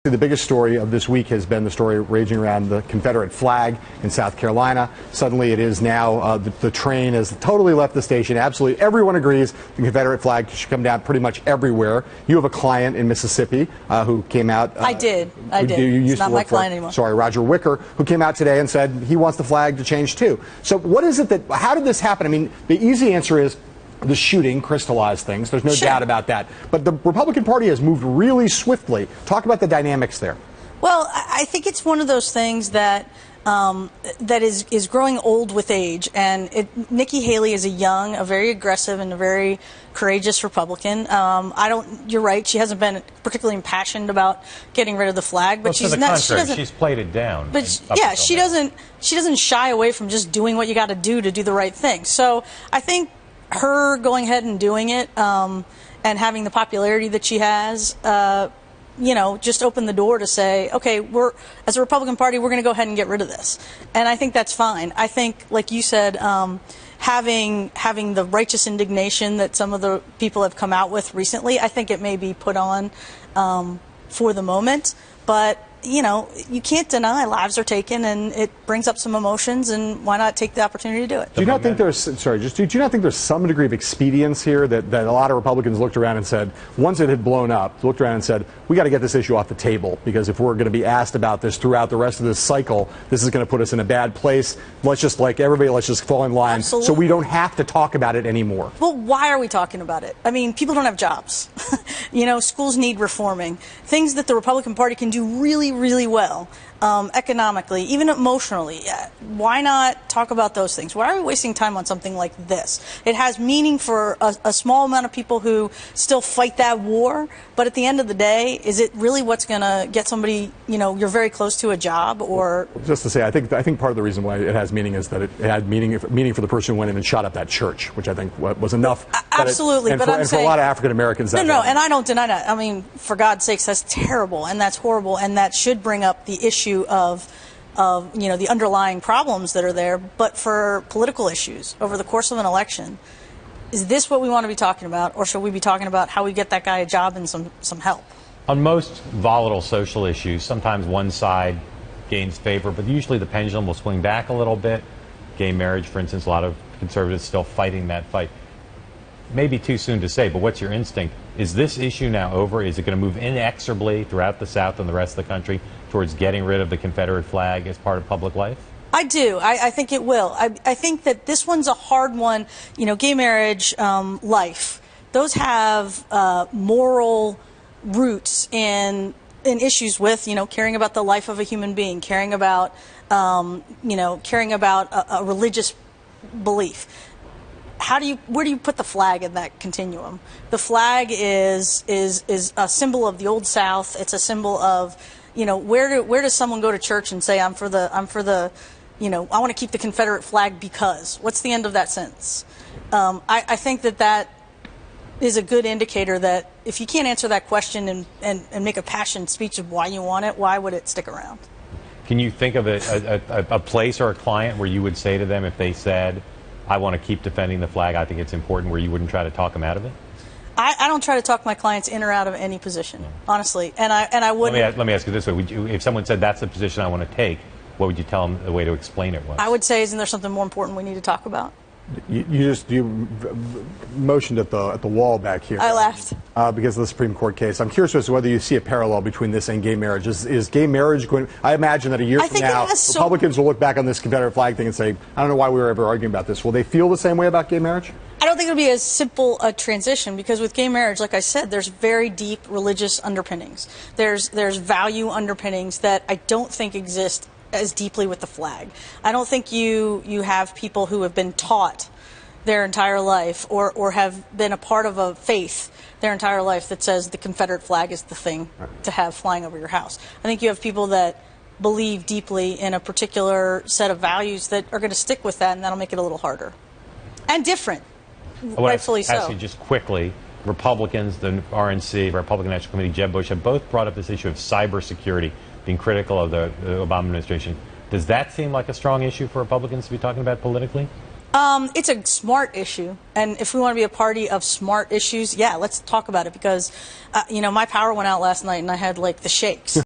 The biggest story of this week has been the story raging around the Confederate flag in South Carolina. Suddenly it is now the train has totally left the station. Absolutely everyone agrees the Confederate flag should come down pretty much everywhere. You have a client in Mississippi who came out. I did. It's not my client anymore. Sorry, Roger Wicker, who came out today and said he wants the flag to change too. So what is it how did this happen? I mean, the easy answer is the shooting crystallized things. There's no doubt about that. But the Republican Party has moved really swiftly. Talk about the dynamics there. Well, I think it's one of those things that that is growing old with age. And Nikki Haley is a very aggressive and a very courageous Republican. You're right. She hasn't been particularly impassioned about getting rid of the flag, but she's played it down. But yeah, she doesn't shy away from just doing what you got to do the right thing. So I think her going ahead and doing it and having the popularity that she has, just opened the door to say, okay, as a Republican Party, we're going to go ahead and get rid of this. And I think that's fine. I think, like you said, having the righteous indignation that some of the people have come out with recently, I think it may be put on for the moment. But you can't deny lives are taken, and it brings up some emotions, and why not take the opportunity to do it? Do you not think there's do you not think there's some degree of expedience here that a lot of Republicans looked around and said, once it had blown up, looked around and said, we got to get this issue off the table, because if we're going to be asked about this throughout the rest of this cycle, this is going to put us in a bad place. Let's just, like everybody, let's just fall in line. Absolutely. So we don't have to talk about it anymore. Well, why are we talking about it? I mean, people don't have jobs. Schools need reforming. Things that the Republican Party can do really, really well. Economically, even emotionally. Why not talk about those things? Why are we wasting time on something like this? It has meaning for a small amount of people who still fight that war, but at the end of the day, is it really what's going to get somebody, you're very close to a job? Or just to say, I think part of the reason why it has meaning is that it had meaning for the person who went in and shot up that church, which I think was enough. Absolutely, and for a lot of African Americans. No, and I don't deny that. I mean, for God's sakes, that's terrible and that's horrible, and that should bring up the issue of the underlying problems that are there. But for political issues over the course of an election, is this what we want to be talking about, or should we be talking about how we get that guy a job and some help? On most volatile social issues, sometimes one side gains favor, but usually the pendulum will swing back a little bit. Gay marriage, for instance, a lot of conservatives still fighting that fight. Maybe too soon to say, but what's your instinct? Is this issue now over? Is it going to move inexorably throughout the South and the rest of the country towards getting rid of the Confederate flag as part of public life? I do. I think it will. I think that this one's a hard one. Gay marriage, life, those have moral roots in issues with, caring about the life of a human being, caring about, caring about a religious belief. Where do you put the flag in that continuum? The flag is a symbol of the Old South. It's a symbol of, where does someone go to church and say, I want to keep the Confederate flag because? What's the end of that sentence? I think that is a good indicator that if you can't answer that question and make a passionate speech of why you want it, why would it stick around? Can you think of a place or a client where you would say to them, if they said, I want to keep defending the flag, I think it's important, where you wouldn't try to talk them out of it? I don't try to talk my clients in or out of any position, honestly, and I wouldn't. Let me ask you this way: if someone said that's the position I want to take, what would you tell them the way to explain it was? I would say, isn't there something more important we need to talk about? You motioned at the wall back here. I laughed because of the Supreme Court case. I'm curious as to whether you see a parallel between this and gay marriage. Is gay marriage going? I imagine that a year from now, Republicans will look back on this Confederate flag thing and say, I don't know why we were ever arguing about this. Will they feel the same way about gay marriage? I don't think it'll be as simple a transition, because with gay marriage, like I said, there's very deep religious underpinnings. There's value underpinnings that I don't think exist as deeply with the flag. I don't think you have people who have been taught their entire life or have been a part of a faith their entire life that says the Confederate flag is the thing to have flying over your house. I think you have people that believe deeply in a particular set of values that are going to stick with that, and that'll make it a little harder and different. Rightfully so. Actually, just quickly, Republicans, the RNC, Republican National Committee, Jeb Bush, have both brought up this issue of cybersecurity, being critical of the Obama administration. Does that seem like a strong issue for Republicans to be talking about politically? It's a smart issue, and if we want to be a party of smart issues, yeah, let's talk about it, because, my power went out last night and I had, the shakes.